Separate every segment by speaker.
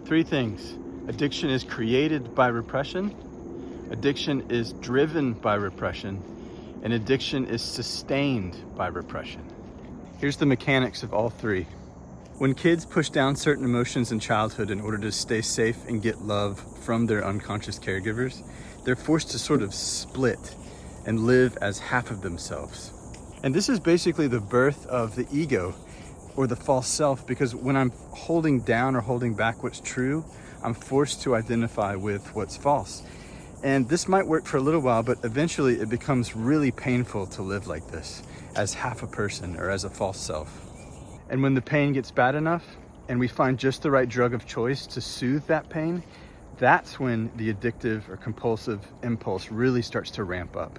Speaker 1: Three things. Addiction is created by repression, addiction is driven by repression, and addiction is sustained by repression. Here's the mechanics of all three. When kids push down certain emotions in childhood in order to stay safe and get love from their unconscious caregivers, they're forced to sort of split and live as half of themselves. And this is basically the birth of the ego or the false self, because when I'm holding down or holding back what's true, I'm forced to identify with what's false. And this might work for a little while, but eventually it becomes really painful to live like this as half a person or as a false self. And when the pain gets bad enough and we find just the right drug of choice to soothe that pain, that's when the addictive or compulsive impulse really starts to ramp up.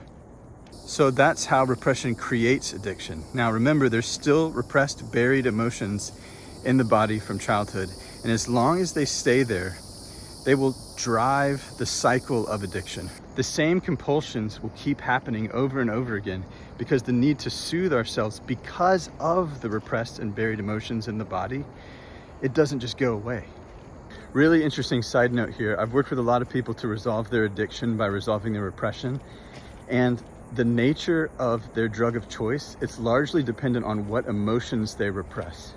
Speaker 1: So that's how repression creates addiction. Now remember, there's still repressed, buried emotions in the body from childhood. And as long as they stay there, they will drive the cycle of addiction. The same compulsions will keep happening over and over again because the need to soothe ourselves because of the repressed and buried emotions in the body, it doesn't just go away. Really interesting side note here. I've worked with a lot of people to resolve their addiction by resolving their repression. And the nature of their drug of choice, it's largely dependent on what emotions they repress.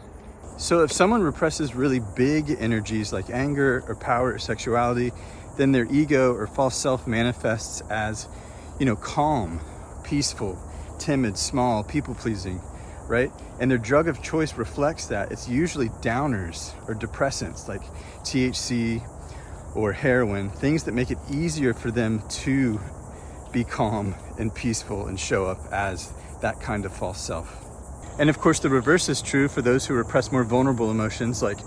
Speaker 1: So if someone represses really big energies like anger or power or sexuality, then their ego or false self manifests as, calm, peaceful, timid, small, people-pleasing, right? And their drug of choice reflects that. It's usually downers or depressants like THC or heroin, things that make it easier for them to be calm and peaceful and show up as that kind of false self. And of course, the reverse is true for those who repress more vulnerable emotions like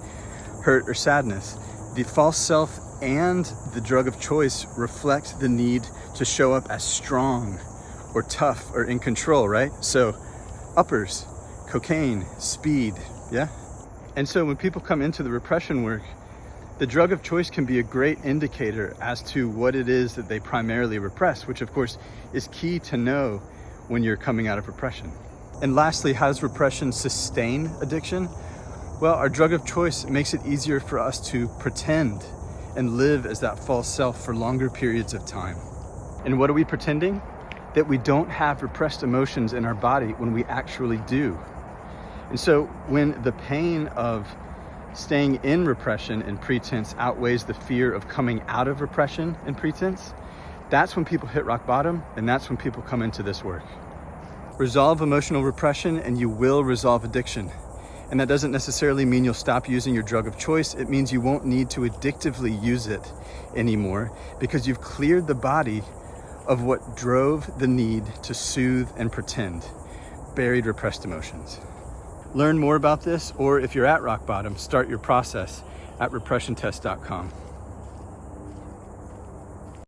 Speaker 1: hurt or sadness. The false self and the drug of choice reflect the need to show up as strong or tough or in control, right? So uppers, cocaine, speed, yeah? And so when people come into the repression work, the drug of choice can be a great indicator as to what it is that they primarily repress, which of course is key to know when you're coming out of repression. And lastly, how does repression sustain addiction? Well, our drug of choice makes it easier for us to pretend and live as that false self for longer periods of time. And what are we pretending? That we don't have repressed emotions in our body when we actually do. And so when the pain of staying in repression and pretense outweighs the fear of coming out of repression and pretense, that's when people hit rock bottom, and that's when people come into this work. Resolve emotional repression and you will resolve addiction. And that doesn't necessarily mean you'll stop using your drug of choice. It means you won't need to addictively use it anymore because you've cleared the body of what drove the need to soothe and pretend, buried repressed emotions. Learn more about this, or if you're at rock bottom, start your process at repressiontest.com.